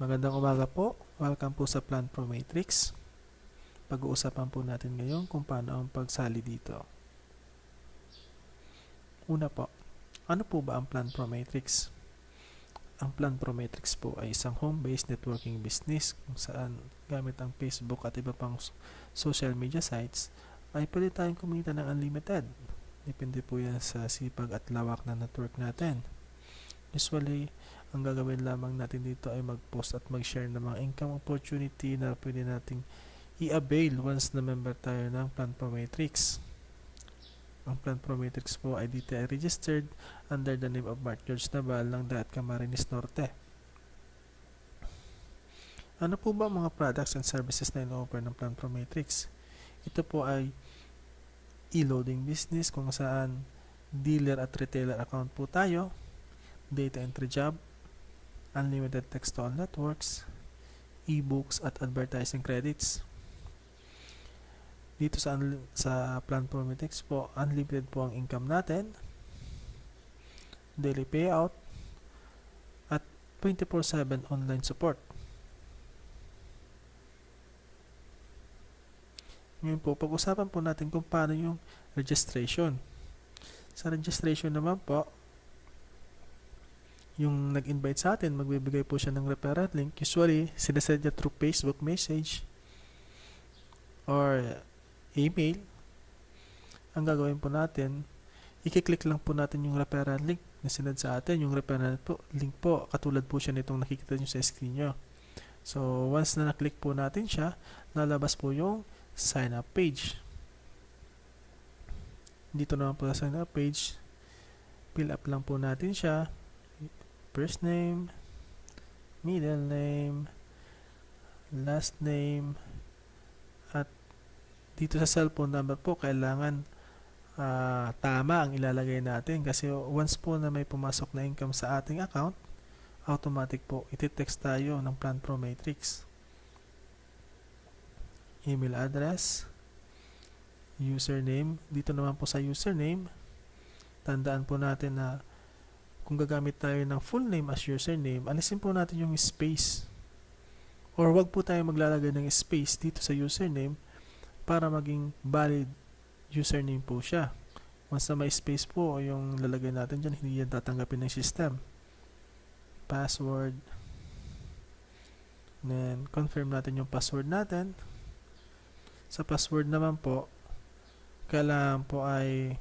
Magandang umaga po. Welcome po sa Plan Pro Matrix. Pag-uusapan po natin ngayon kung paano ang pagsali dito. Una po, ano po ba ang Plan Pro Matrix? Ang Plan Pro Matrix po ay isang home-based networking business kung saan gamit ang Facebook at iba pang social media sites ay pwede tayong kumita ng unlimited. Depende po yan sa sipag at lawak ng network natin. Usually, ang gagawin lamang natin dito ay mag-post at mag-share ng mga income opportunity na pwede nating i-avail once na member tayo ng Plan Pro Matrix. Ang Plan Pro Matrix po ay dito ay registered under the name of Mark George Naval ng Daat Camarines Norte. Ano po ba mga products and services na ino-offer ng Plan Pro Matrix? Ito po ay e-loading business kung saan dealer at retailer account po tayo, data entry job, unlimited text-to-all networks, e-books at advertising credits. Dito sa Plan Pro Matrix po, unlimited po ang income natin, daily payout, at 24/7 online support. Ngayon po, pag-usapan po natin kung paano yung registration. Sa registration naman po, yung nag-invite sa atin, magbibigay po siya ng referral link. Usually, sinasend niya through Facebook message or email. Ang gagawin po natin, i-click lang po natin yung referral link na sinend sa atin. Yung referral link po, katulad po siya nitong nakikita nyo sa screen nyo. So, once na na-click po natin siya, lalabas po yung sign up page. Dito naman po sa sign up page, fill up lang po natin siya. First name, middle name, last name, at dito sa cellphone number po kailangan tama ang ilalagay natin kasi once po na may pumasok na income sa ating account, automatic po iti-text tayo ng Plan Pro Matrix. Email address, username, dito naman po sa username, tandaan po natin na kung gagamit tayo ng full name as username, alisin po natin yung space. Or wag po tayo maglalagay ng space dito sa username para maging valid username po siya. Once na may space po yung lalagay natin dyan, hindi yan tatanggapin ng system. Password. Then, confirm natin yung password natin. Sa password naman po, kailangan po ay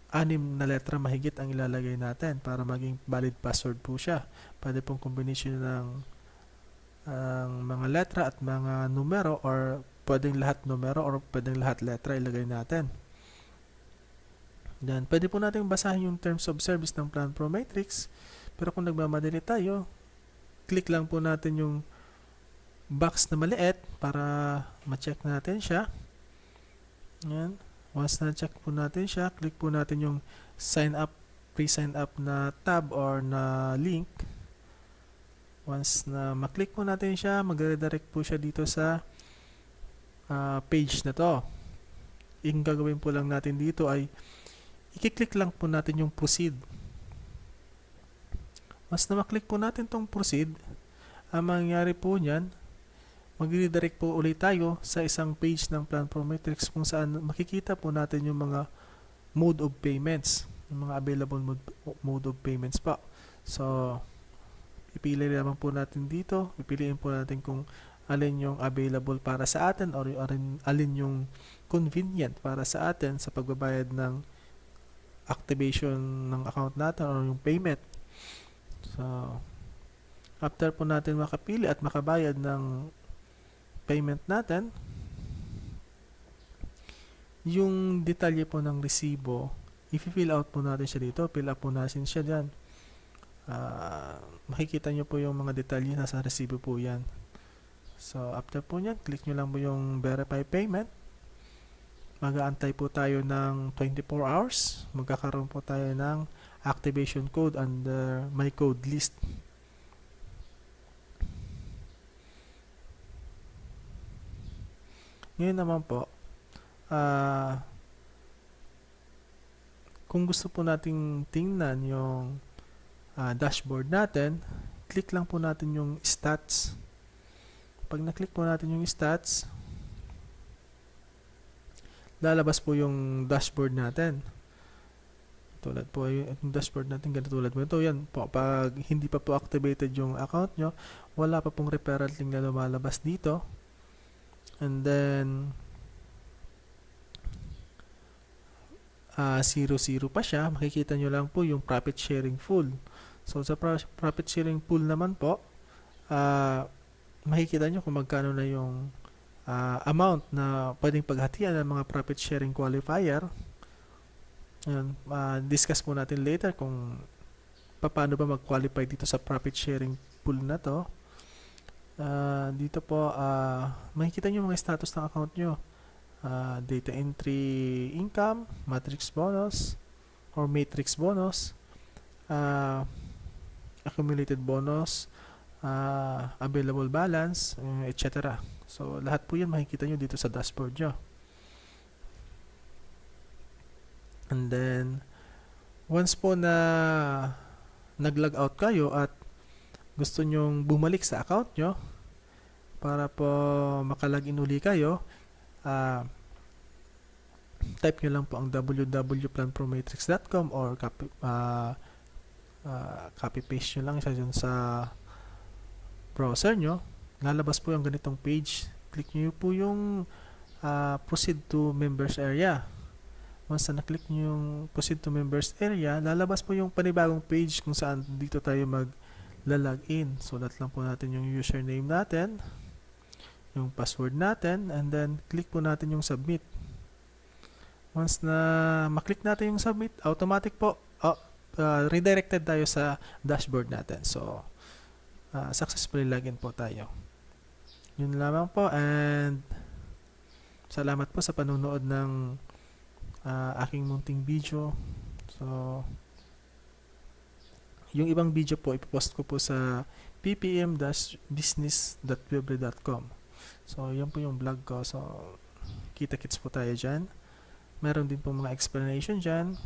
6 na letra mahigit ang ilalagay natin para maging valid password po siya. Pwede pong combination ng mga letra at mga numero or pwedeng lahat numero or pwedeng lahat letra ilagay natin. Then, pwede po natin basahin yung terms of service ng Plan Pro Matrix. Pero kung nagmamadali tayo, click lang po natin yung box na maliit para ma-check natin siya. Yan. Once na-check po natin siya, click po natin yung sign up, pre-sign up na tab or na link. Once na maklik po natin siya, magre-redirect po siya dito sa page na to. Yung gagawin po lang natin dito ay i-click lang po natin yung proceed. Once na maklik po natin tong proceed, ang mangyayari po niyan, mag-redirect po ulit tayo sa isang page ng Plan Pro Matrix kung saan makikita po natin yung mga mode of payments, yung mga available mode of payments pa. So, ipili naman po natin dito, pipiliin po natin kung alin yung available para sa atin or alin yung convenient para sa atin sa pagbabayad ng activation ng account natin or yung payment. So, after po natin makapili at makabayad ng payment natin, yung detalye po ng resibo, i-fill out po natin siya dito. Fill up po natin siya dyan. Makikita nyo po yung mga detalye nasa resibo po yan. So, after po nyan, click nyo lang po yung verify payment. Mag-aantay po tayo ng 24 hours. Magkakaroon po tayo ng activation code under my code list. Ngayon naman po, kung gusto po nating tingnan yung dashboard natin, click lang po natin yung stats. Pag na-click po natin yung stats, lalabas po yung dashboard natin. Tulad po yung dashboard natin, ganito tulad mo ito. Yan po, pag hindi pa po activated yung account nyo, wala pa pong referral link na lumalabas dito. And then 0 pa siya. Makikita nyo lang po yung profit sharing pool. So sa profit sharing pool naman po, makikita nyo kung magkano na yung amount na pwedeng paghatian ng mga profit sharing qualifier. Ayan, discuss po natin later kung paano ba mag-qualify dito sa profit sharing pool na to. Dito po, makikita nyo mga status ng account nyo. Data entry income, matrix bonus, or matrix bonus, accumulated bonus, available balance, etc. So, lahat po yan makikita nyo dito sa dashboard nyo. And then, once po na nag-log out kayo at gusto nyong bumalik sa account nyo para po makalagin uli kayo, type nyo lang po ang www.planprometrics.com or copy-paste nyo lang isa dyan sa browser nyo. Lalabas po yung ganitong page. Click nyo po yung proceed to members area. Once na na-click nyo yung proceed to members area, lalabas po yung panibagong page kung saan dito tayo mag-login. Sulat lang po natin yung username natin, yung password natin, and then click po natin yung submit. Once na maklik natin yung submit, automatic po redirected tayo sa dashboard natin. So, successfully login po tayo. Yun lamang po, and salamat po sa panonood ng aking munting video. So, yung ibang video po ipopost ko po sa ppm-business.weebly.com. So, yan po yung vlog ko. So, kita-kits po tayo dyan. Meron din po mga explanation dyan.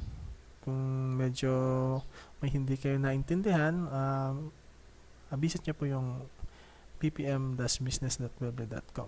Kung medyo may hindi kayo naintindihan, visit nyo po yung ppm-business.weebly.com.